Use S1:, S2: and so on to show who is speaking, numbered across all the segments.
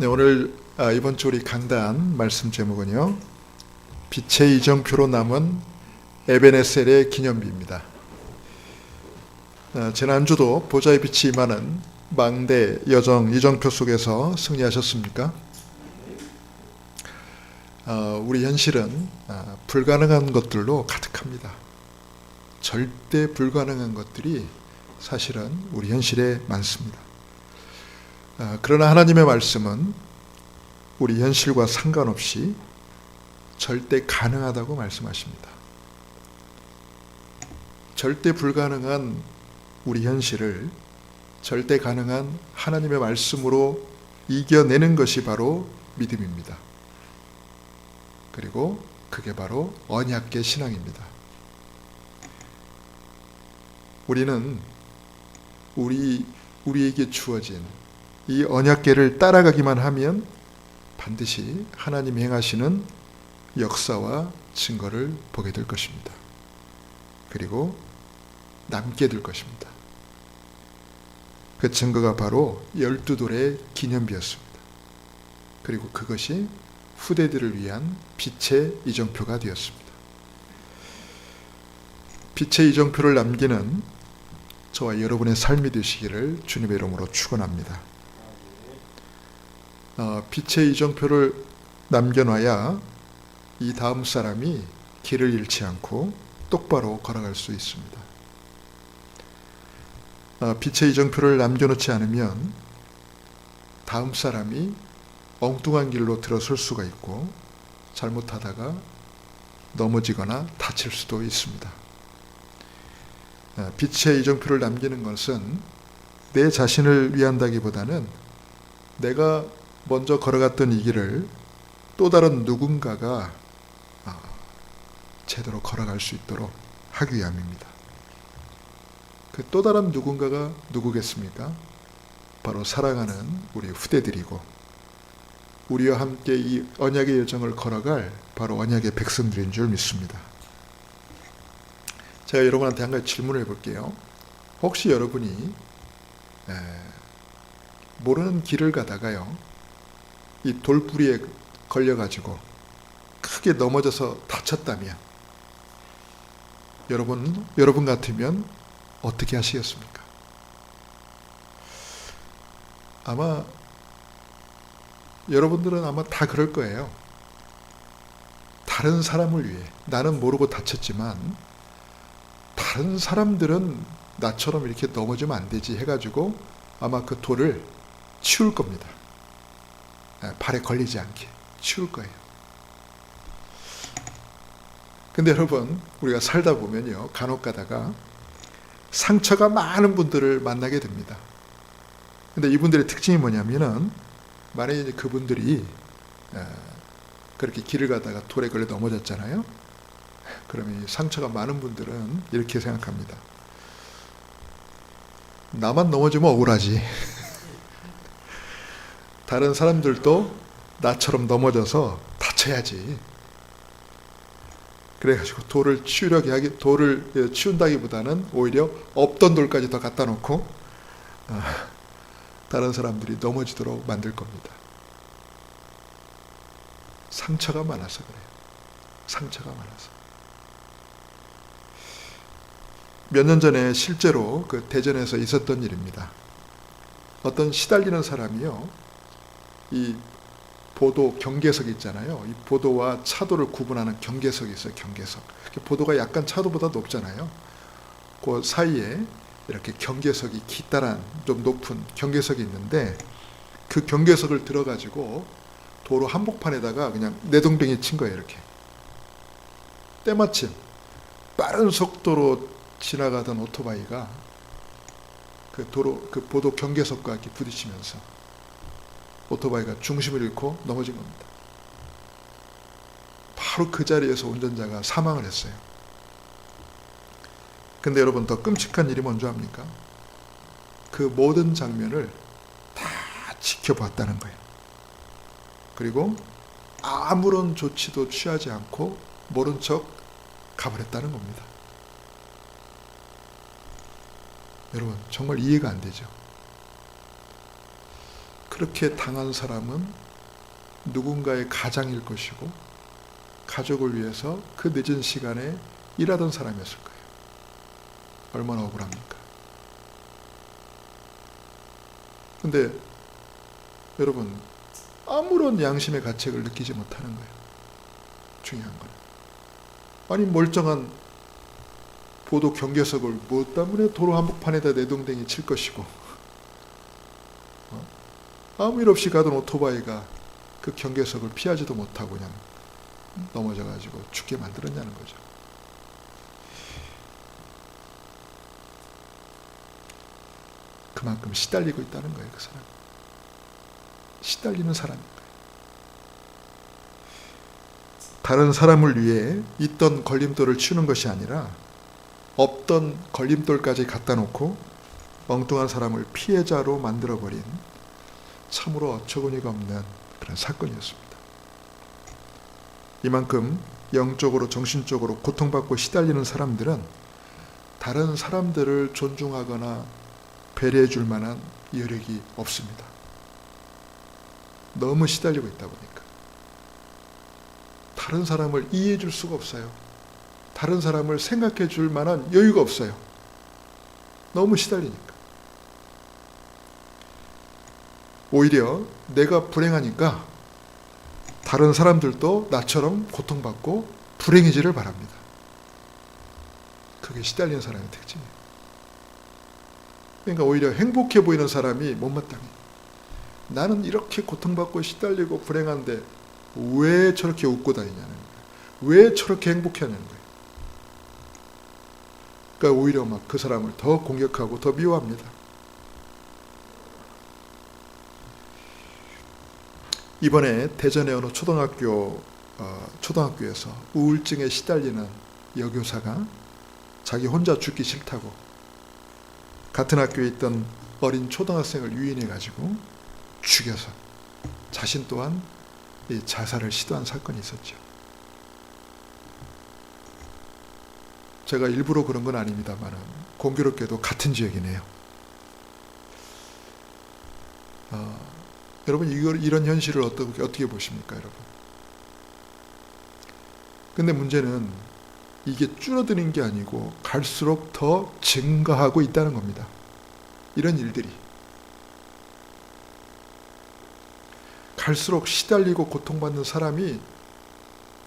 S1: 네, 오늘 이번 주 우리 강단 말씀 제목은요, 빛의 이정표로 남은 에베네셀의 기념비입니다. 지난주도 보좌의 빛이 임하는 망대 여정 이정표 속에서 승리하셨습니까? 우리 현실은 불가능한 것들로 가득합니다. 절대 불가능한 것들이 사실은 우리 현실에 많습니다. 그러나 하나님의 말씀은 우리 현실과 상관없이 절대 가능하다고 말씀하십니다. 절대 불가능한 우리 현실을 절대 가능한 하나님의 말씀으로 이겨내는 것이 바로 믿음입니다. 그리고 그게 바로 언약계 신앙입니다. 우리는 우리에게 주어진 이 언약계를 따라가기만 하면 반드시 하나님이 행하시는 역사와 증거를 보게 될 것입니다. 그리고 남게 될 것입니다. 그 증거가 바로 12돌의 기념비였습니다. 그리고 그것이 후대들을 위한 빛의 이정표가 되었습니다. 빛의 이정표를 남기는 저와 여러분의 삶이 되시기를 주님의 이름으로 축원합니다. 빛의 이정표를 남겨놔야 이 다음 사람이 길을 잃지 않고 똑바로 걸어갈 수 있습니다. 빛의 이정표를 남겨놓지 않으면 다음 사람이 엉뚱한 길로 들어설 수가 있고 잘못하다가 넘어지거나 다칠 수도 있습니다. 빛의 이정표를 남기는 것은 내 자신을 위한다기보다는 내가 먼저 걸어갔던 이 길을 또 다른 누군가가 제대로 걸어갈 수 있도록 하기 위함입니다. 그 또 다른 누군가가 누구겠습니까? 바로 사랑하는 우리 후대들이고 우리와 함께 이 언약의 여정을 걸어갈 바로 언약의 백성들인 줄 믿습니다. 제가 여러분한테 한 가지 질문을 해볼게요. 혹시 여러분이 모르는 길을 가다가요, 이 돌부리에 걸려가지고 크게 넘어져서 다쳤다면 여러분 같으면 어떻게 하시겠습니까? 아마 여러분들은 아마 다 그럴 거예요. 다른 사람을 위해, 나는 모르고 다쳤지만 다른 사람들은 나처럼 이렇게 넘어지면 안 되지 해가지고 아마 그 돌을 치울 겁니다. 발에 걸리지 않게 치울 거예요. 근데 여러분, 우리가 살다 보면요, 간혹 가다가 상처가 많은 분들을 만나게 됩니다. 근데 이분들의 특징이 뭐냐면은, 만약에 그분들이 그렇게 길을 가다가 돌에 걸려 넘어졌잖아요. 그러면 상처가 많은 분들은 이렇게 생각합니다. 나만 넘어지면 억울하지. 다른 사람들도 나처럼 넘어져서 다쳐야지. 그래가지고 돌을 치운다기보다는 오히려 없던 돌까지 더 갖다 놓고 다른 사람들이 넘어지도록 만들 겁니다. 상처가 많아서 그래요. 상처가 많아서. 몇 년 전에 실제로 그 대전에서 있었던 일입니다. 어떤 시달리는 사람이요, 이 보도 경계석 있잖아요. 이 보도와 차도를 구분하는 경계석이 있어요. 경계석. 보도가 약간 차도보다 높잖아요. 그 사이에 이렇게 경계석이 기다란 좀 높은 경계석이 있는데, 그 경계석을 들어가지고 도로 한복판에다가 그냥 내동댕이 친 거예요. 이렇게. 때마침 빠른 속도로 지나가던 오토바이가 그 보도 경계석과 이렇게 부딪히면서 오토바이가 중심을 잃고 넘어진 겁니다. 바로 그 자리에서 운전자가 사망을 했어요. 근데 여러분, 더 끔찍한 일이 뭔지 압니까? 그 모든 장면을 다 지켜봤다는 거예요. 그리고 아무런 조치도 취하지 않고 모른 척 가버렸다는 겁니다. 여러분, 정말 이해가 안 되죠. 그렇게 당한 사람은 누군가의 가장일 것이고 가족을 위해서 그 늦은 시간에 일하던 사람이었을 거예요. 얼마나 억울합니까? 근데 여러분, 아무런 양심의 가책을 느끼지 못하는 거예요. 중요한 건. 아니, 멀쩡한 보도 경계석을 무엇 때문에 도로 한복판에다 내동댕이 칠 것이고, 아무 일 없이 가던 오토바이가 그 경계석을 피하지도 못하고 그냥 넘어져가지고 죽게 만들었냐는 거죠. 그만큼 시달리고 있다는 거예요, 그 사람. 시달리는 사람인 거예요. 다른 사람을 위해 있던 걸림돌을 치우는 것이 아니라 없던 걸림돌까지 갖다 놓고 엉뚱한 사람을 피해자로 만들어버린 참으로 어처구니가 없는 그런 사건이었습니다. 이만큼 영적으로 정신적으로 고통받고 시달리는 사람들은 다른 사람들을 존중하거나 배려해 줄 만한 여력이 없습니다. 너무 시달리고 있다 보니까. 다른 사람을 이해해 줄 수가 없어요. 다른 사람을 생각해 줄 만한 여유가 없어요. 너무 시달리니까. 오히려 내가 불행하니까 다른 사람들도 나처럼 고통받고 불행해지를 바랍니다. 그게 시달리는 사람의 특징이에요. 그러니까 오히려 행복해 보이는 사람이 못마땅해. 나는 이렇게 고통받고 시달리고 불행한데 왜 저렇게 웃고 다니냐는 거예요. 왜 저렇게 행복해하냐는 거예요. 그러니까 오히려 막 그 사람을 더 공격하고 더 미워합니다. 이번에 대전의 어느 초등학교에서 우울증에 시달리는 여교사가 자기 혼자 죽기 싫다고 같은 학교에 있던 어린 초등학생을 유인해가지고 죽여서 자신 또한 자살을 시도한 사건이 있었죠. 제가 일부러 그런 건 아닙니다만 공교롭게도 같은 지역이네요. 여러분, 이런 현실을 어떻게 보십니까, 여러분? 근데 문제는 이게 줄어드는 게 아니고 갈수록 더 증가하고 있다는 겁니다. 이런 일들이. 갈수록 시달리고 고통받는 사람이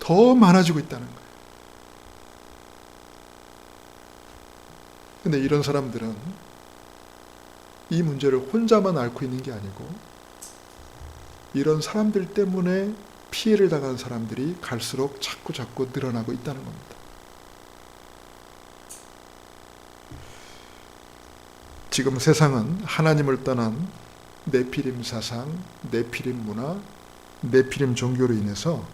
S1: 더 많아지고 있다는 거예요. 근데 이런 사람들은 이 문제를 혼자만 앓고 있는 게 아니고 이런 사람들 때문에 피해를 당하는 사람들이 갈수록 자꾸 늘어나고 있다는 겁니다. 지금 세상은 하나님을 떠난 네피림 사상, 네피림 문화, 네피림 종교로 인해서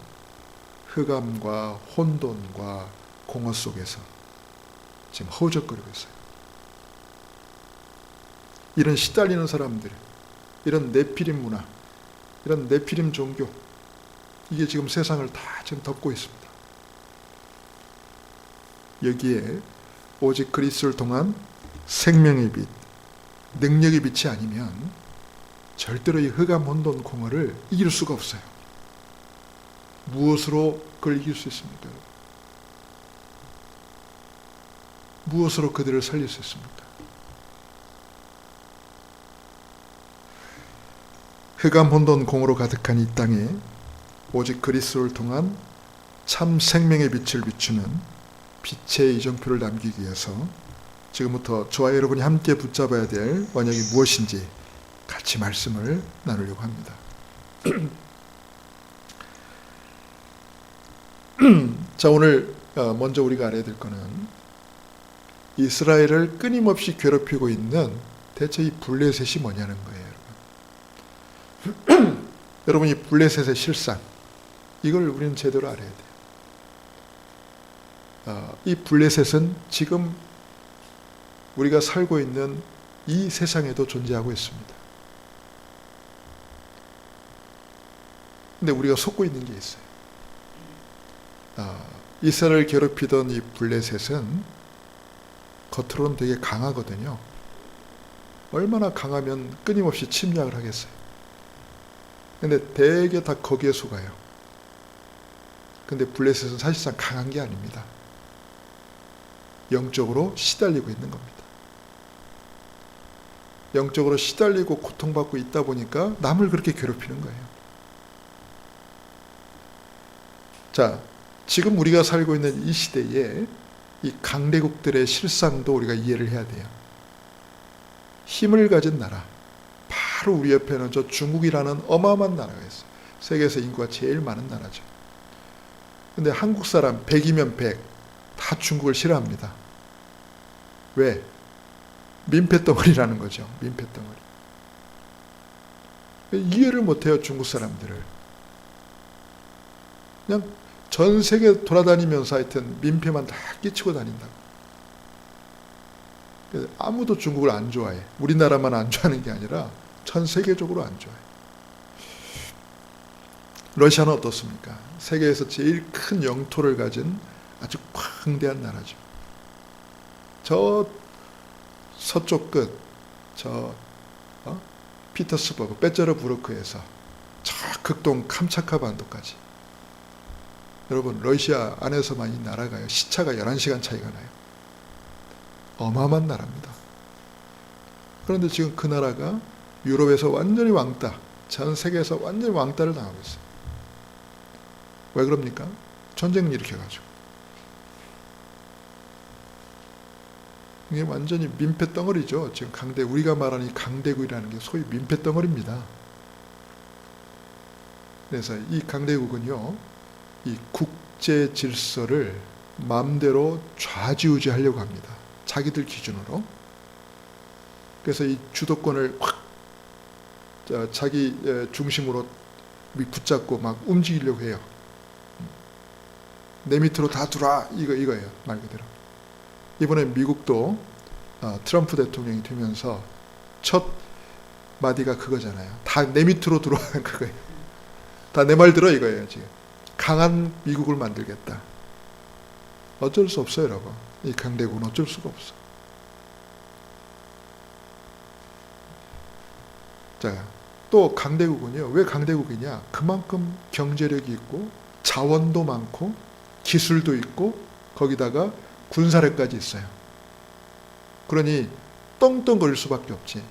S1: 흑암과 혼돈과 공허 속에서 지금 허우적거리고 있어요. 이런 시달리는 사람들, 이런 네피림 문화, 이런 네피림 종교, 이게 지금 세상을 다 지금 덮고 있습니다. 여기에 오직 그리스도를 통한 생명의 빛, 능력의 빛이 아니면 절대로 이 흑암, 혼돈, 공허를 이길 수가 없어요. 무엇으로 그걸 이길 수 있습니까? 무엇으로 그들을 살릴 수 있습니까? 흑암, 혼돈, 공허로 가득한 이 땅에 오직 그리스도를 통한 참 생명의 빛을 비추는 빛의 이정표를 남기기 위해서 지금부터 저와 여러분이 함께 붙잡아야 될 언약이 무엇인지 같이 말씀을 나누려고 합니다. 자, 오늘 먼저 우리가 알아야 될 것은 이스라엘을 끊임없이 괴롭히고 있는 대체 이 블레셋이 뭐냐는 거예요. 여러분, 이 블레셋의 실상, 이걸 우리는 제대로 알아야 돼요. 이 블레셋은 지금 우리가 살고 있는 이 세상에도 존재하고 있습니다. 근데 우리가 속고 있는 게 있어요. 이스라엘을 괴롭히던 이 블레셋은 겉으로는 되게 강하거든요. 얼마나 강하면 끊임없이 침략을 하겠어요. 근데 대개 다 거기에 속아요. 근데 블레셋은 사실상 강한 게 아닙니다. 영적으로 시달리고 있는 겁니다. 영적으로 시달리고 고통받고 있다 보니까 남을 그렇게 괴롭히는 거예요. 자, 지금 우리가 살고 있는 이 시대에 이 강대국들의 실상도 우리가 이해를 해야 돼요. 힘을 가진 나라, 바로 우리 옆에는 저 중국이라는 어마어마한 나라가 있어요. 세계에서 인구가 제일 많은 나라죠. 근데 한국 사람 100이면 100, 다 중국을 싫어합니다. 왜? 민폐덩어리라는 거죠. 민폐덩어리. 이해를 못해요, 중국 사람들을. 그냥 전 세계 돌아다니면서 하여튼 민폐만 다 끼치고 다닌다고. 아무도 중국을 안 좋아해. 우리나라만 안 좋아하는 게 아니라 전 세계적으로 안 좋아해. 러시아는 어떻습니까? 세계에서 제일 큰 영토를 가진 아주 광대한 나라죠. 저 서쪽 끝, 피터스버그, 빼쩌르부르크에서 저 극동 캄차카 반도까지. 여러분, 러시아 안에서만 이 나라가요, 시차가 11시간 차이가 나요. 어마어마한 나라입니다. 그런데 지금 그 나라가 유럽에서 완전히 왕따, 전 세계에서 완전히 왕따를 당하고 있어요. 왜 그럽니까? 전쟁을 일으켜가지고. 이게 완전히 민폐덩어리죠. 지금 우리가 말하는 이 강대국이라는 게 소위 민폐덩어리입니다. 그래서 이 강대국은요, 이 국제 질서를 마음대로 좌지우지하려고 합니다. 자기들 기준으로. 그래서 이 주도권을 확 자기 중심으로 붙잡고 막 움직이려고 해요. 내 밑으로 다 들어와, 이거예요, 말 그대로. 이번에 미국도 트럼프 대통령이 되면서 첫 마디가 그거잖아요. 다 내 밑으로 들어와는 그거예요. 다 내 말 들어, 이거예요. 지금 강한 미국을 만들겠다. 어쩔 수 없어요, 여러분. 이 강대국은 어쩔 수가 없어. 자, 또 강대국은요, 왜 강대국이냐? 그만큼 경제력이 있고 자원도 많고 기술도 있고 거기다가 군사력까지 있어요. 그러니 떵떵거릴 수밖에 없지.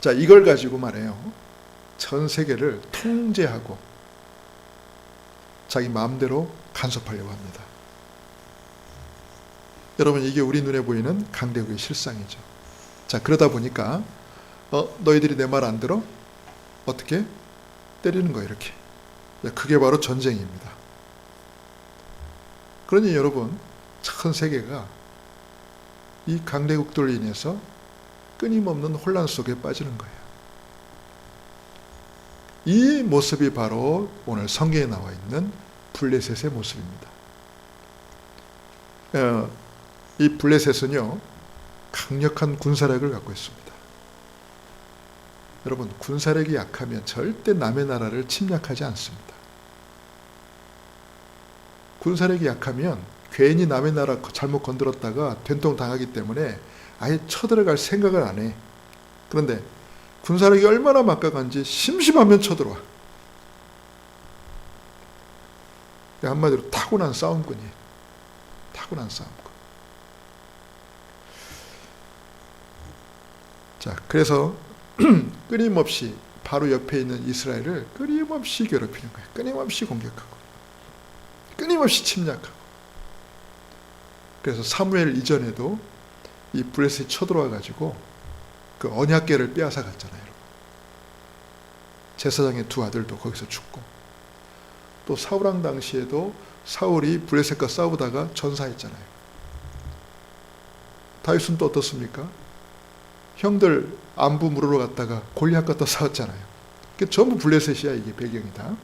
S1: 자, 이걸 가지고 말해요, 전 세계를 통제하고 자기 마음대로 간섭하려고 합니다. 여러분, 이게 우리 눈에 보이는 강대국의 실상이죠. 자, 그러다 보니까 너희들이 내 말 안 들어? 어떻게? 때리는 거예요, 이렇게. 그게 바로 전쟁입니다. 그러니 여러분, 전 세계가 이 강대국들로 인해서 끊임없는 혼란 속에 빠지는 거예요. 이 모습이 바로 오늘 성경에 나와 있는 블레셋의 모습입니다. 이 블레셋은요, 강력한 군사력을 갖고 있습니다. 여러분, 군사력이 약하면 절대 남의 나라를 침략하지 않습니다. 군사력이 약하면 괜히 남의 나라 잘못 건드렸다가 된통 당하기 때문에 아예 쳐들어갈 생각을 안 해. 그런데 군사력이 얼마나 막강한지 심심하면 쳐들어와. 한마디로 타고난 싸움꾼이에요. 타고난 싸움꾼. 자, 그래서 끊임없이 바로 옆에 있는 이스라엘을 끊임없이 괴롭히는 거예요. 끊임없이 공격하고 끊임없이 침략하고. 그래서 사무엘 이전에도 이 블레셋이 쳐들어와 가지고 그 언약궤를 빼앗아 갔잖아요. 제사장의 두 아들도 거기서 죽고, 또 사울왕 당시에도 사울이 블레셋과 싸우다가 전사했잖아요. 다윗은 또 어떻습니까? 형들 안부 물으러 갔다가 골리앗과 또 싸웠잖아요. 그게 전부 블레셋이야, 이게 배경이 다.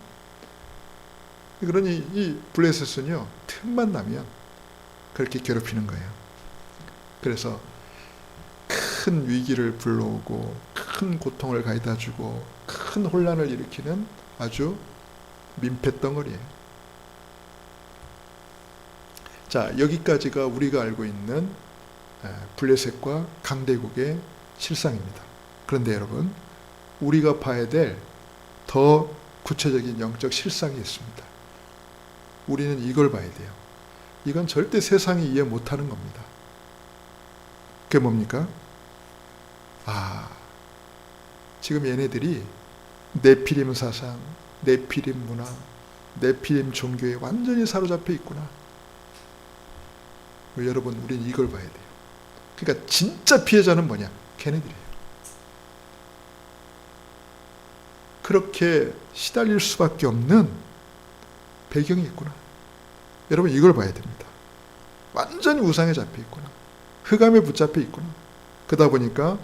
S1: 그러니 이 블레셋은요, 틈만 나면 그렇게 괴롭히는 거예요. 그래서 큰 위기를 불러오고 큰 고통을 가져다 주고 큰 혼란을 일으키는 아주 민폐덩어리예요. 자, 여기까지가 우리가 알고 있는 블레셋과 강대국의 실상입니다. 그런데 여러분, 우리가 봐야 될 더 구체적인 영적 실상이 있습니다. 우리는 이걸 봐야 돼요. 이건 절대 세상이 이해 못하는 겁니다. 그게 뭡니까? 지금 얘네들이 네피림 사상, 네피림 문화, 네피림 종교에 완전히 사로잡혀 있구나. 여러분, 우리는 이걸 봐야 돼요. 그러니까 진짜 피해자는 뭐냐? 걔네들이에요. 그렇게 시달릴 수밖에 없는 배경이 있구나. 여러분, 이걸 봐야 됩니다. 완전히 우상에 잡혀 있구나. 흑암에 붙잡혀 있구나. 그러다 보니까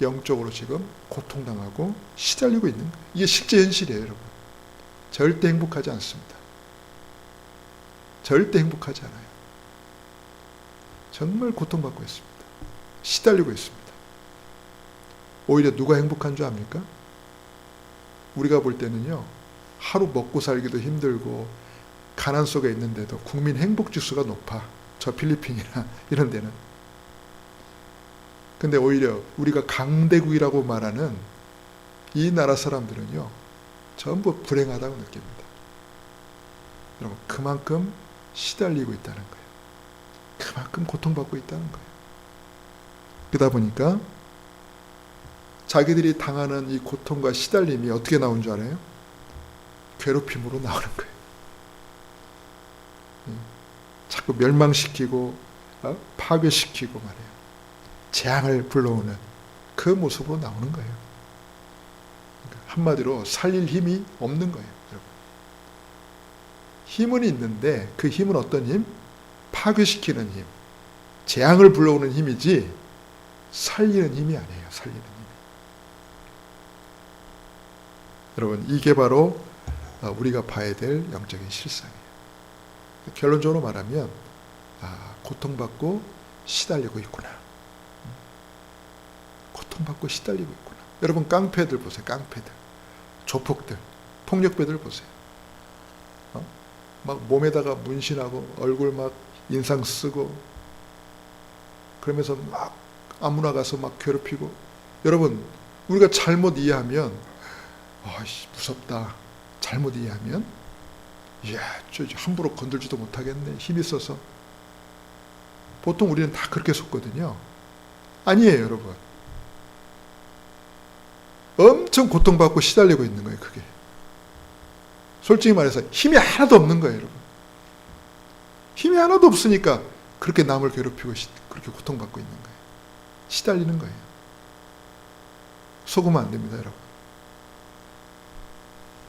S1: 영적으로 지금 고통당하고 시달리고 있는 거예요. 이게 실제 현실이에요, 여러분. 절대 행복하지 않습니다. 절대 행복하지 않아요. 정말 고통받고 있습니다. 시달리고 있습니다. 오히려 누가 행복한 줄 압니까? 우리가 볼 때는요, 하루 먹고 살기도 힘들고 가난 속에 있는데도 국민 행복지수가 높아. 저 필리핀이나 이런 데는. 근데 오히려 우리가 강대국이라고 말하는 이 나라 사람들은요, 전부 불행하다고 느낍니다. 여러분, 그만큼 시달리고 있다는 거예요. 그만큼 고통받고 있다는 거예요. 그러다 보니까 자기들이 당하는 이 고통과 시달림이 어떻게 나온 줄 알아요? 괴롭힘으로 나오는 거예요. 자꾸 멸망시키고 파괴시키고 말이에요. 재앙을 불러오는 그 모습으로 나오는 거예요. 그러니까 한마디로 살릴 힘이 없는 거예요, 여러분. 힘은 있는데 그 힘은 어떤 힘? 파괴시키는 힘, 재앙을 불러오는 힘이지 살리는 힘이 아니에요. 살리는 힘이. 여러분, 이게 바로 우리가 봐야 될 영적인 실상이에요. 결론적으로 말하면 고통받고 시달리고 있구나. 고통받고 시달리고 있구나. 여러분, 깡패들 보세요. 깡패들, 조폭들, 폭력배들 보세요. 막 몸에다가 문신하고 얼굴 막 인상 쓰고 그러면서 막 아무나 가서 막 괴롭히고. 여러분, 우리가 잘못 이해하면 무섭다. 잘못 이해하면 이야, 저 함부로 건들지도 못하겠네. 힘이 있어서. 보통 우리는 다 그렇게 속거든요. 아니에요, 여러분. 엄청 고통받고 시달리고 있는 거예요, 그게. 솔직히 말해서 힘이 하나도 없는 거예요, 여러분. 힘이 하나도 없으니까 그렇게 남을 괴롭히고 그렇게 고통받고 있는 거예요. 시달리는 거예요. 속으면 안 됩니다, 여러분.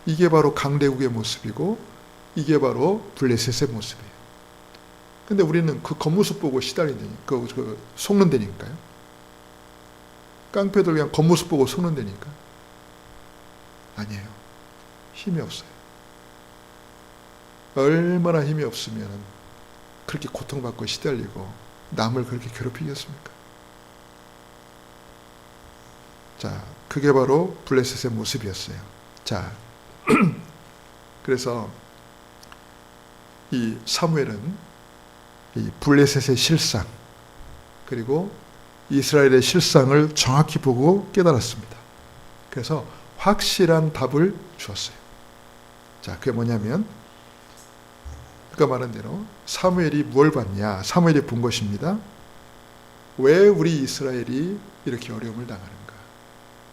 S1: 이게 바로 강대국의 모습이고 이게 바로 블레셋의 모습이에요. 근데 우리는 그 겉모습 보고 시달린다니까, 속는다니까요. 깡패들 그냥 겉모습 보고 속는다니까. 아니에요. 힘이 없어요. 얼마나 힘이 없으면 그렇게 고통받고 시달리고 남을 그렇게 괴롭히겠습니까? 자, 그게 바로 블레셋의 모습이었어요. 자, 그래서 이 사무엘은 이 블레셋의 실상 그리고 이스라엘의 실상을 정확히 보고 깨달았습니다. 그래서 확실한 답을 주었어요. 자, 그게 뭐냐면 아까 말한 대로 사무엘이 뭘 봤냐? 사무엘이 본 것입니다. 왜 우리 이스라엘이 이렇게 어려움을 당하는가?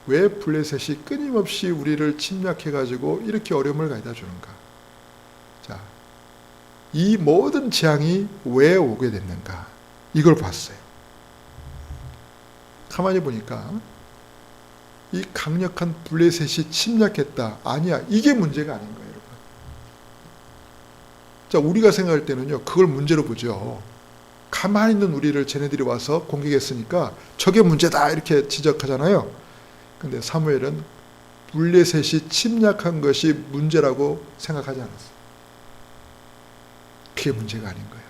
S1: 왜 블레셋이 끊임없이 우리를 침략해가지고 이렇게 어려움을 가져다 주는가? 자, 이 모든 재앙이 왜 오게 됐는가? 이걸 봤어요. 가만히 보니까 이 강력한 블레셋이 침략했다. 아니야. 이게 문제가 아닌 거예요, 여러분. 자, 우리가 생각할 때는요, 그걸 문제로 보죠. 가만히 있는 우리를 쟤네들이 와서 공격했으니까 저게 문제다 이렇게 지적하잖아요. 근데 사무엘은 블레셋이 침략한 것이 문제라고 생각하지 않았어요. 그게 문제가 아닌 거예요.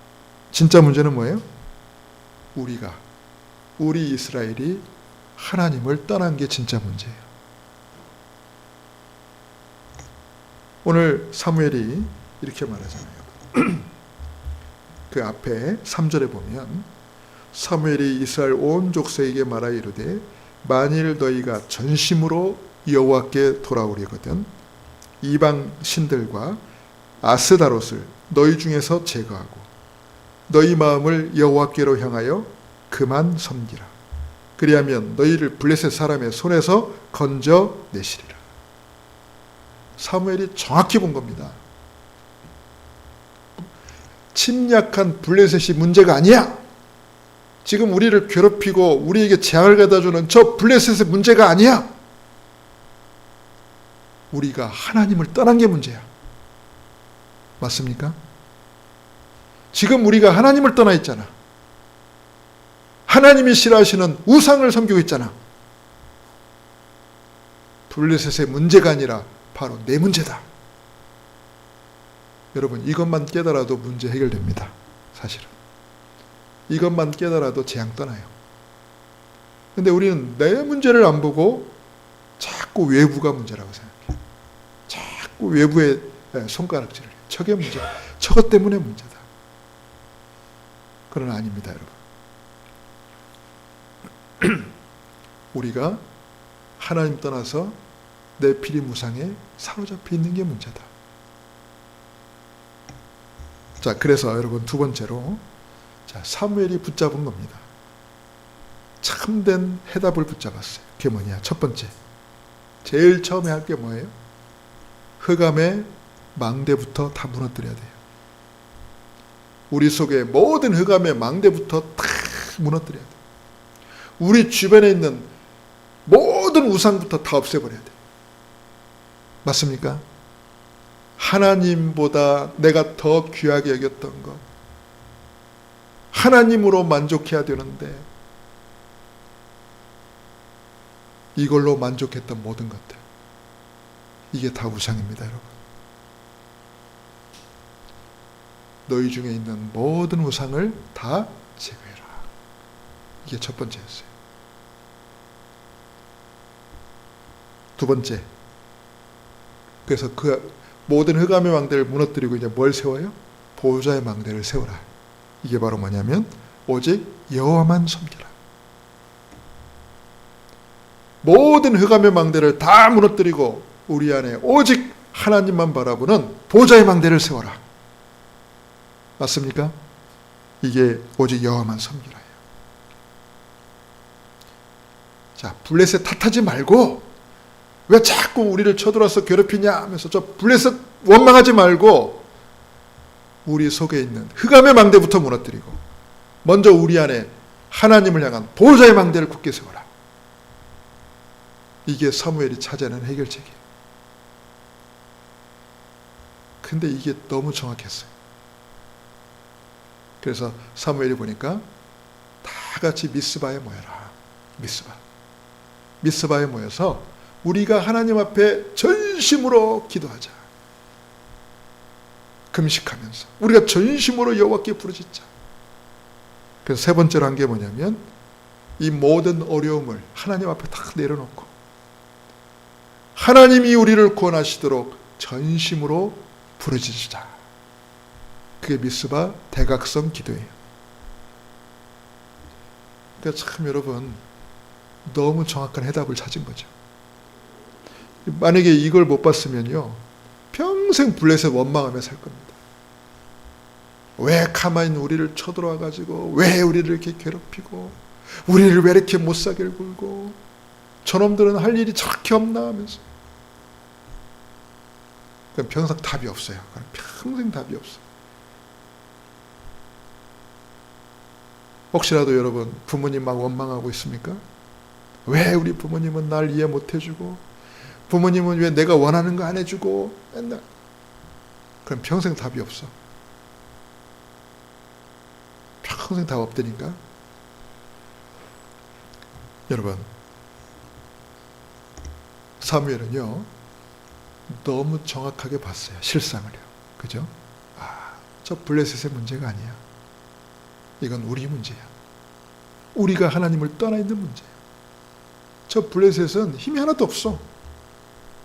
S1: 진짜 문제는 뭐예요? 우리 이스라엘이 하나님을 떠난 게 진짜 문제예요. 오늘 사무엘이 이렇게 말하잖아요. 그 앞에 3절에 보면 사무엘이 이스라엘 온 족속에게 말하여 이르되 만일 너희가 전심으로 여호와께 돌아오려거든 이방 신들과 아스다롯을 너희 중에서 제거하고 너희 마음을 여호와께로 향하여 그만 섬기라. 그리하면 너희를 블레셋 사람의 손에서 건져내시리라. 사무엘이 정확히 본 겁니다. 침략한 블레셋이 문제가 아니야. 지금 우리를 괴롭히고 우리에게 재앙을 가져다주는 저 블레셋의 문제가 아니야. 우리가 하나님을 떠난 게 문제야. 맞습니까? 지금 우리가 하나님을 떠나 있잖아. 하나님이 싫어하시는 우상을 섬기고 있잖아. 블레셋의 문제가 아니라 바로 내 문제다. 여러분, 이것만 깨달아도 문제 해결됩니다. 사실은. 이것만 깨달아도 재앙 떠나요. 근데 우리는 내 문제를 안 보고 자꾸 외부가 문제라고 생각해요. 자꾸 외부에 손가락질을 해요. 저게 문제, 저것 때문에 문제다. 그러나 아닙니다, 여러분. 우리가 하나님 떠나서 내 피리 무상에 사로잡혀 있는 게 문제다. 자, 그래서 여러분 두 번째로 사무엘이 붙잡은 겁니다. 참된 해답을 붙잡았어요. 그게 뭐냐? 첫 번째, 제일 처음에 할 게 뭐예요? 흑암의 망대부터 다 무너뜨려야 돼요. 우리 속에 모든 흑암의 망대부터 다 무너뜨려야 돼요. 우리 주변에 있는 모든 우상부터 다 없애버려야 돼요. 맞습니까? 하나님보다 내가 더 귀하게 여겼던 것, 하나님으로 만족해야 되는데 이걸로 만족했던 모든 것들, 이게 다 우상입니다, 여러분. 너희 중에 있는 모든 우상을 다 제거해라. 이게 첫 번째였어요. 두 번째, 그래서 그 모든 흑암의 망대를 무너뜨리고 이제 뭘 세워요? 보호자의 망대를 세워라. 이게 바로 뭐냐면 오직 여호와만 섬기라. 모든 흑암의 망대를 다 무너뜨리고 우리 안에 오직 하나님만 바라보는 보호자의 망대를 세워라. 맞습니까? 이게 오직 여호와만 섬기라예요. 자, 블레셋 탓하지 말고 왜 자꾸 우리를 쳐들어서 괴롭히냐 하면서 저 블레셋 원망하지 말고 우리 속에 있는 흑암의 망대부터 무너뜨리고 먼저 우리 안에 하나님을 향한 보호자의 망대를 굳게 세워라. 이게 사무엘이 찾아낸 해결책이에요. 근데 이게 너무 정확했어요. 그래서 사무엘이 보니까 다 같이 미스바에 모여라. 미스바에 모여서 우리가 하나님 앞에 전심으로 기도하자. 금식하면서 우리가 전심으로 여호와께 부르짖자. 그래서 세 번째로 한 게 뭐냐면 이 모든 어려움을 하나님 앞에 다 내려놓고 하나님이 우리를 구원하시도록 전심으로 부르짖자. 그게 미스바 대각성 기도예요. 그러니까 참 여러분 너무 정확한 해답을 찾은 거죠. 만약에 이걸 못 봤으면요 평생 블레셋 원망하며 살 겁니다. 왜 가만히 있는 우리를 쳐들어와 가지고 왜 우리를 이렇게 괴롭히고 우리를 왜 이렇게 못 사게 굴고 저놈들은 할 일이 저렇게 없나 하면서 그럼 평생 답이 없어요. 평생 답이 없어요. 혹시라도 여러분 부모님 막 원망하고 있습니까? 왜 우리 부모님은 날 이해 못 해주고 부모님은 왜 내가 원하는 거 안 해주고 맨날 그럼 평생 답이 없어. 평생 답 없다니까. 여러분 사무엘은요 너무 정확하게 봤어요. 실상을요. 그죠? 저 블레셋의 문제가 아니야. 이건 우리 문제야. 우리가 하나님을 떠나 있는 문제야. 저 블레셋은 힘이 하나도 없어.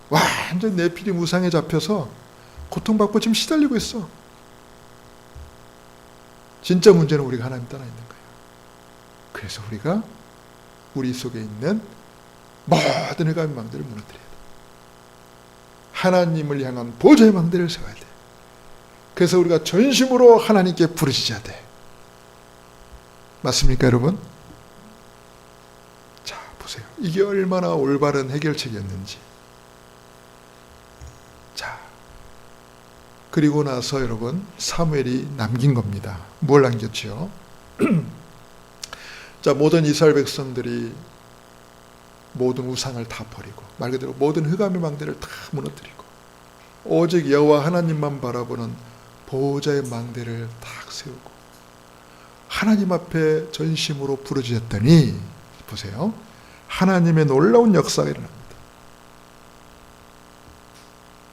S1: 완전 내 피리 무상에 잡혀서 고통받고 지금 시달리고 있어. 진짜 문제는 우리가 하나님 떠나 있는 거예요. 그래서 우리가 우리 속에 있는 모든 흑암의 망대를 무너뜨려야 돼. 하나님을 향한 보좌의 망대를 세워야 돼. 그래서 우리가 전심으로 하나님께 부르짖어야 돼. 맞습니까, 여러분? 자, 보세요. 이게 얼마나 올바른 해결책이었는지. 자, 그리고 나서 여러분 사무엘이 남긴 겁니다. 뭘 남겼죠? 자, 모든 이스라엘 백성들이 모든 우상을 다 버리고 말 그대로 모든 흑암의 망대를 다 무너뜨리고 오직 여호와 하나님만 바라보는 보호자의 망대를 딱 세우고 하나님 앞에 전심으로 부르짖었더니 보세요. 하나님의 놀라운 역사가 일어납니다.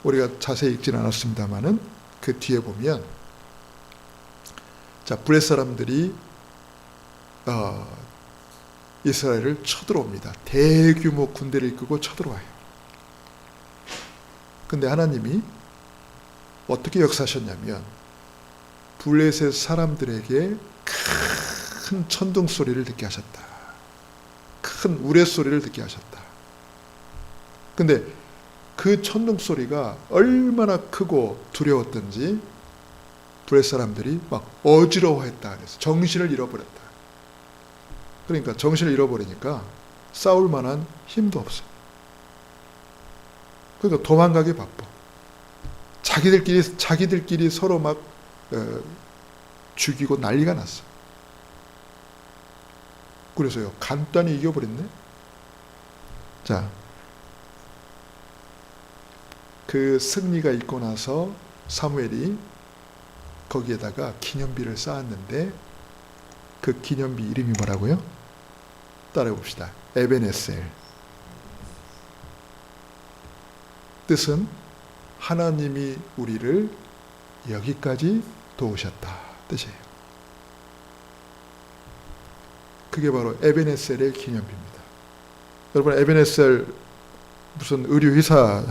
S1: 우리가 자세히 읽지는 않았습니다만은 그 뒤에 보면 자, 블레 사람들이 이스라엘을 쳐들어옵니다. 대규모 군대를 이끌고 쳐들어와요. 근데 하나님이 어떻게 역사하셨냐면 블레셋 사람들에게 큰 천둥 소리를 듣게 하셨다. 큰 우레소리를 듣게 하셨다. 근데 그 천둥 소리가 얼마나 크고 두려웠던지 블레셋 사람들이 막 어지러워했다 그래서 정신을 잃어버렸다. 그러니까 정신을 잃어버리니까 싸울 만한 힘도 없어. 그러니까 도망가기 바빠. 자기들끼리 서로 막 죽이고 난리가 났어. 그래서요, 간단히 이겨버렸네. 자, 그 승리가 있고 나서 사무엘이 거기에다가 기념비를 쌓았는데 그 기념비 이름이 뭐라고요? 따라해 봅시다. 에벤에셀. 뜻은 하나님이 우리를 여기까지 도우셨다 뜻이에요. 그게 바로 에벤에셀의 기념비입니다. 여러분, 에벤에셀 무슨 의류회사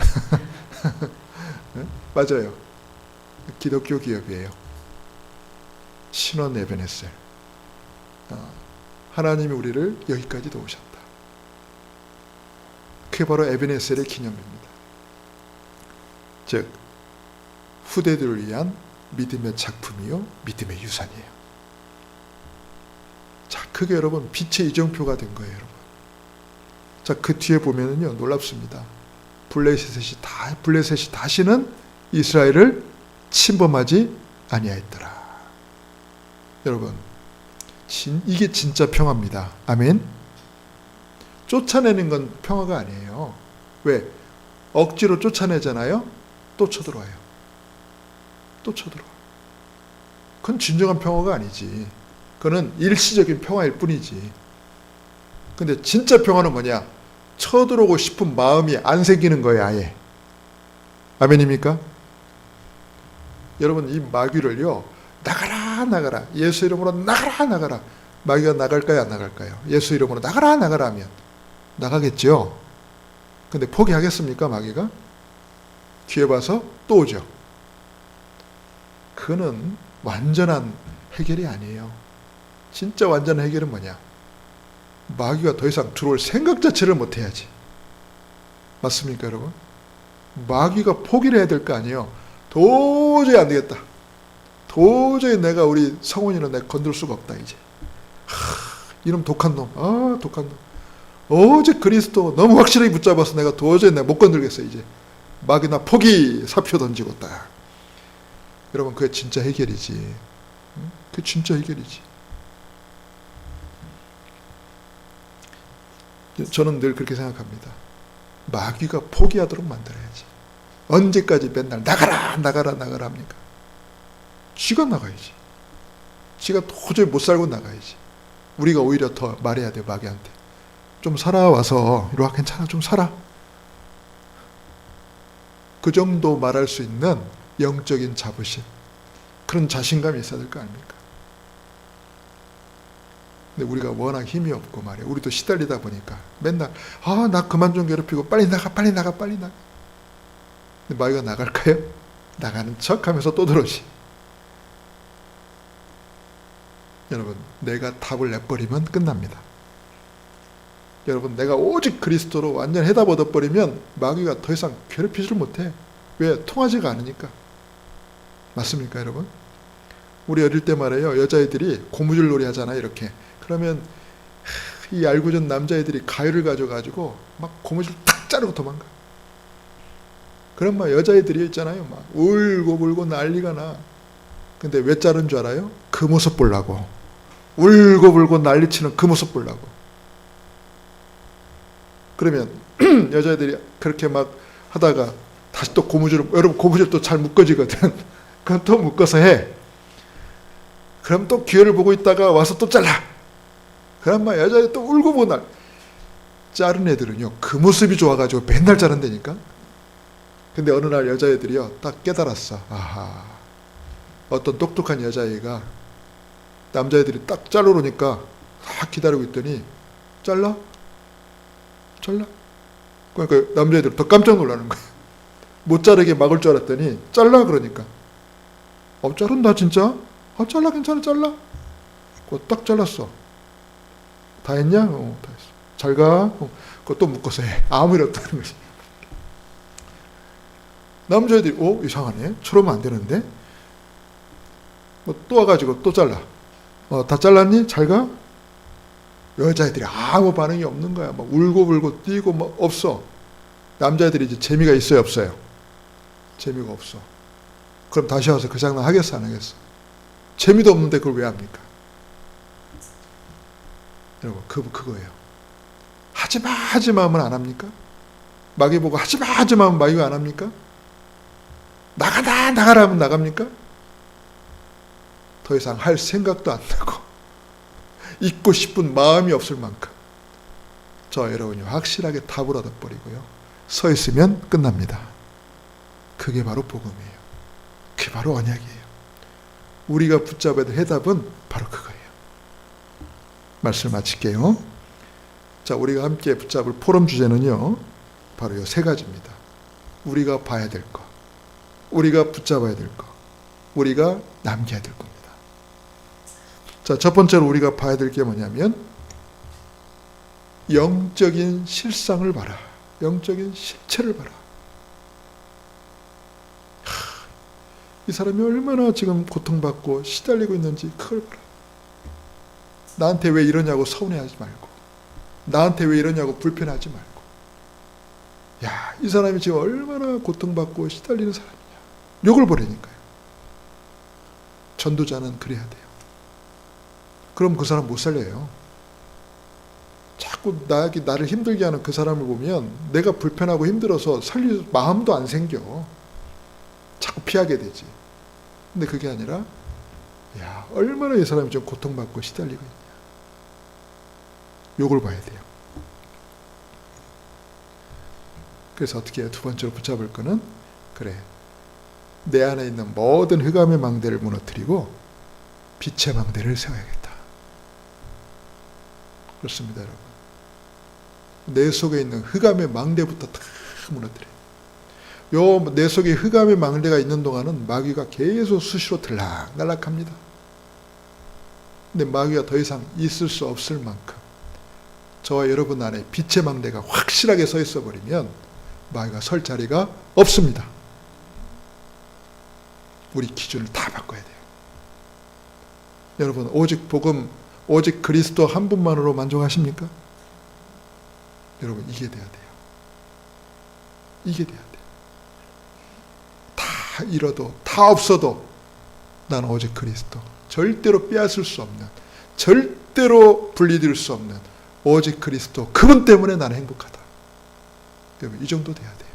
S1: 맞아요. 기독교 기업이에요. 신원 에벤에셀. 하나님이 우리를 여기까지 도우셨다. 그게 바로 에벤에셀의 기념입니다. 즉 후대들을 위한 믿음의 작품이요 믿음의 유산이에요. 자, 그게 여러분 빛의 이정표가 된 거예요, 여러분. 자, 그 뒤에 보면은요 놀랍습니다. 블레셋이 다시는 이스라엘을 침범하지 아니하였더라. 여러분, 이게 진짜 평화입니다. 아멘. 쫓아내는 건 평화가 아니에요. 왜? 억지로 쫓아내잖아요. 또 쳐들어와요. 또 쳐들어와. 그건 진정한 평화가 아니지. 그건 일시적인 평화일 뿐이지. 근데 진짜 평화는 뭐냐? 쳐들어오고 싶은 마음이 안 생기는 거예요, 아예. 아멘입니까? 여러분, 이 마귀를요, 나가라 예수 이름으로 나가라 마귀가 나갈까요, 안 나갈까요? 예수 이름으로 나가라 하면 나가겠죠. 근데 포기하겠습니까, 마귀가? 기회 봐서 또 오죠. 그는 완전한 해결이 아니에요. 진짜 완전한 해결은 뭐냐? 마귀가 더 이상 들어올 생각 자체를 못 해야지. 맞습니까, 여러분? 마귀가 포기를 해야 될 거 아니에요. 도저히 안 되겠다. 도저히 내가 우리 성훈이는 내가 건들 수가 없다, 이제. 이놈 독한 놈. 독한 놈. 어제 그리스도 너무 확실하게 붙잡아서 내가 도저히 내가 못 건들겠어, 이제. 마귀 나 포기 사표 던지고 딱. 여러분, 그게 진짜 해결이지. 그게 진짜 해결이지. 저는 늘 그렇게 생각합니다. 마귀가 포기하도록 만들어야지. 언제까지 맨날 나가라 합니까? 지가 나가야지. 지가 도저히 못 살고 나가야지. 우리가 오히려 더 말해야 돼, 마귀한테. 좀 살아와서 이리 와, 괜찮아, 좀 살아. 그 정도 말할 수 있는 영적인 자부심, 그런 자신감이 있어야 될 거 아닙니까? 근데 우리가 워낙 힘이 없고 말이야. 우리도 시달리다 보니까 맨날 나 그만 좀 괴롭히고 빨리 나가. 근데 마귀가 나갈까요? 나가는 척하면서 또 들어오지. 여러분, 내가 답을 내버리면 끝납니다. 여러분, 내가 오직 그리스도로 완전 해답 얻어버리면 마귀가 더 이상 괴롭히지를 못해. 왜? 통하지가 않으니까. 맞습니까, 여러분? 우리 어릴 때 말이에요. 여자애들이 고무줄 놀이 하잖아요, 이렇게. 그러면 이 알고전 남자애들이 가위를 가져가지고 막 고무줄 탁 자르고 도망가. 그럼 막 여자애들이 있잖아요. 막 울고 불고 난리가 나. 근데 왜 자른 줄 알아요? 그 모습 보려고. 울고 불고 난리치는 그 모습 보려고. 그러면 여자애들이 그렇게 막 하다가 다시 또 고무줄을, 여러분 고무줄 또 잘 묶어지거든. 그럼 또 묶어서 해. 그럼 또 기회를 보고 있다가 와서 또 잘라. 그럼 막 여자애들 또 울고 보고 날. 자른 애들은요, 그 모습이 좋아가지고 맨날 자른다니까. 근데 어느 날 여자애들이요 딱 깨달았어. 아하, 어떤 똑똑한 여자애가 남자애들이 딱 자르려니까 딱 기다리고 있더니 잘라? 그러니까 남자애들 더 깜짝 놀라는 거야. 못 자르게 막을 줄 알았더니 잘라 그러니까. 자른다 진짜? 잘라, 괜찮아, 잘라. 그거 딱 잘랐어. 다 했냐? 다 했어. 잘 가. 그거 또 묶어서 해. 아무 일 없다는 거지. 남자애들이 이상하네. 저러면 안 되는데. 또 와가지고 또 잘라. 다 잘랐니? 잘 가? 여자애들이 아무 반응이 없는 거야. 막 울고 불고 뛰고 막 없어. 남자애들이 이제 재미가 있어요, 없어요? 재미가 없어. 그럼 다시 와서 그 장난 하겠어, 안 하겠어? 재미도 없는데 그걸 왜 합니까? 여러분, 그거예요. 하지마, 하지마 하면 안 합니까? 마귀 보고 하지마, 하지마 하면 마귀가 안 합니까? 나가라 하면 나갑니까? 더 이상 할 생각도 안 나고 잊고 싶은 마음이 없을 만큼 저 여러분이 확실하게 답을 얻어버리고요. 서 있으면 끝납니다. 그게 바로 복음이에요. 그게 바로 언약이에요. 우리가 붙잡아야 될 해답은 바로 그거예요. 말씀 마칠게요. 자, 우리가 함께 붙잡을 포럼 주제는요, 바로 이 세 가지입니다. 우리가 봐야 될 것, 우리가 붙잡아야 될 것, 우리가 남겨야 될 겁니다. 자, 첫 번째로 우리가 봐야 될 게 뭐냐면 영적인 실상을 봐라. 영적인 실체를 봐라. 이 사람이 얼마나 지금 고통받고 시달리고 있는지 그걸 봐라. 나한테 왜 이러냐고 서운해하지 말고, 나한테 왜 이러냐고 불편하지 말고, 야, 이 사람이 지금 얼마나 고통받고 시달리는 사람이냐. 요걸 보라니까요. 전도자는 그래야 돼요. 그럼 그 사람 못 살려요. 자꾸 나를 힘들게 하는 그 사람을 보면 내가 불편하고 힘들어서 살릴 마음도 안 생겨. 자꾸 피하게 되지. 근데 그게 아니라, 야, 얼마나 이 사람이 좀 고통받고 시달리고 있냐. 요걸 봐야 돼요. 그래서 어떻게 해요? 두 번째로 붙잡을 거는, 그래, 내 안에 있는 모든 흑암의 망대를 무너뜨리고 빛의 망대를 세워야겠다. 그렇습니다, 여러분. 내 속에 있는 흑암의 망대부터 다 무너뜨려요. 요 내 속에 흑암의 망대가 있는 동안은 마귀가 계속 수시로 들락날락합니다. 근데 마귀가 더 이상 있을 수 없을 만큼 저와 여러분 안에 빛의 망대가 확실하게 서 있어 버리면 마귀가 설 자리가 없습니다. 우리 기준을 다 바꿔야 돼요. 여러분, 오직 복음, 오직 그리스도 한 분만으로 만족하십니까? 여러분, 이게 돼야 돼요. 이게 돼야 돼요. 다 잃어도, 다 없어도 난 오직 그리스도, 절대로 빼앗을 수 없는, 절대로 분리될 수 없는 오직 그리스도, 그분 때문에 나는 행복하다. 여러분, 이 정도 돼야 돼요.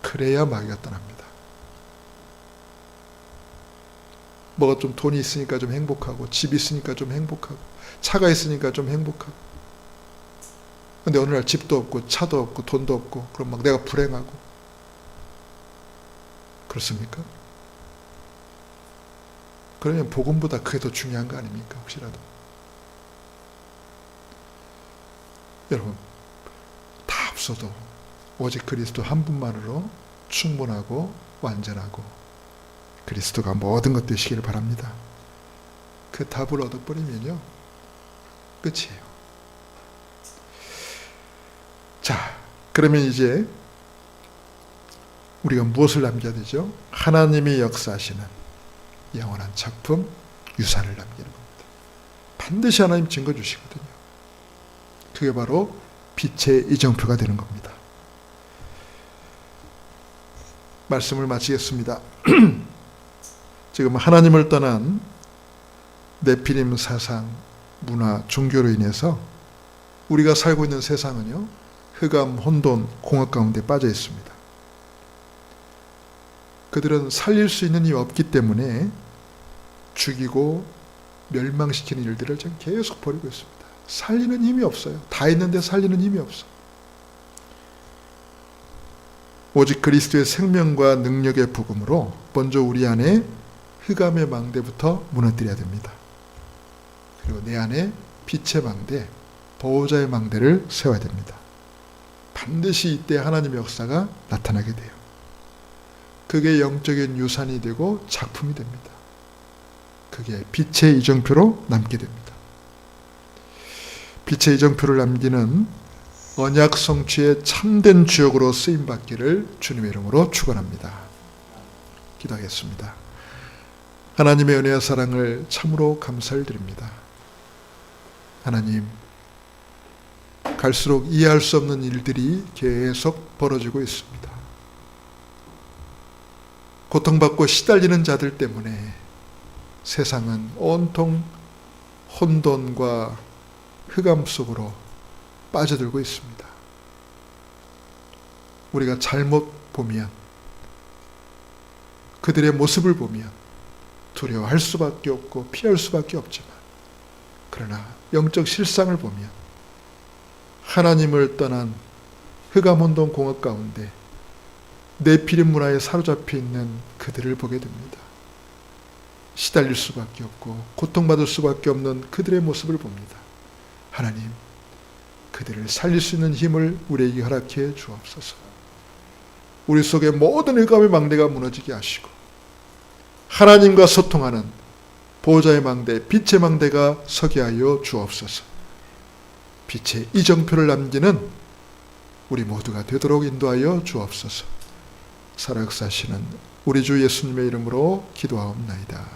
S1: 그래야 마귀가 떠납니다. 뭐가 좀 돈이 있으니까 좀 행복하고, 집 있으니까 좀 행복하고, 차가 있으니까 좀 행복하고. 근데 어느 날 집도 없고 차도 없고 돈도 없고, 그럼 막 내가 불행하고. 그렇습니까? 그러면 복음보다 그게 더 중요한 거 아닙니까? 혹시라도. 여러분, 다 없어도 오직 그리스도 한 분만으로 충분하고 완전하고 그리스도가 모든 것 되시기를 바랍니다. 그 답을 얻어버리면요, 끝이에요. 자, 그러면 이제 우리가 무엇을 남겨야 되죠? 하나님이 역사하시는 영원한 작품, 유산을 남기는 겁니다. 반드시 하나님 증거 주시거든요. 그게 바로 빛의 이정표가 되는 겁니다. 말씀을 마치겠습니다. 지금 하나님을 떠난 네피림 사상, 문화, 종교로 인해서 우리가 살고 있는 세상은요, 흑암, 혼돈, 공허 가운데 빠져 있습니다. 그들은 살릴 수 있는 힘이 없기 때문에 죽이고 멸망시키는 일들을 지금 계속 벌이고 있습니다. 살리는 힘이 없어요. 다 있는데 살리는 힘이 없어. 오직 그리스도의 생명과 능력의 복음으로 먼저 우리 안에 흑암의 망대부터 무너뜨려야 됩니다. 그리고 내 안에 빛의 망대, 보호자의 망대를 세워야 됩니다. 반드시 이때 하나님의 역사가 나타나게 돼요. 그게 영적인 유산이 되고 작품이 됩니다. 그게 빛의 이정표로 남게 됩니다. 빛의 이정표를 남기는 언약 성취의 참된 주역으로 쓰임받기를 주님의 이름으로 축원합니다. 기도하겠습니다. 하나님의 은혜와 사랑을 참으로 감사를 드립니다. 하나님, 갈수록 이해할 수 없는 일들이 계속 벌어지고 있습니다. 고통받고 시달리는 자들 때문에 세상은 온통 혼돈과 흑암 속으로 빠져들고 있습니다. 우리가 잘못 보면, 그들의 모습을 보면 두려워할 수밖에 없고 피할 수밖에 없지만, 그러나 영적 실상을 보면 하나님을 떠난 흑암 혼돈 공허 가운데 네피림 문화에 사로잡혀 있는 그들을 보게 됩니다. 시달릴 수밖에 없고 고통받을 수밖에 없는 그들의 모습을 봅니다. 하나님, 그들을 살릴 수 있는 힘을 우리에게 허락해 주옵소서. 우리 속에 모든 흑암의 망대가 무너지게 하시고 하나님과 소통하는 보호자의 망대, 빛의 망대가 서게 하여 주옵소서. 빛의 이정표를 남기는 우리 모두가 되도록 인도하여 주옵소서. 살아 역사하시는 우리 주 예수님의 이름으로 기도하옵나이다.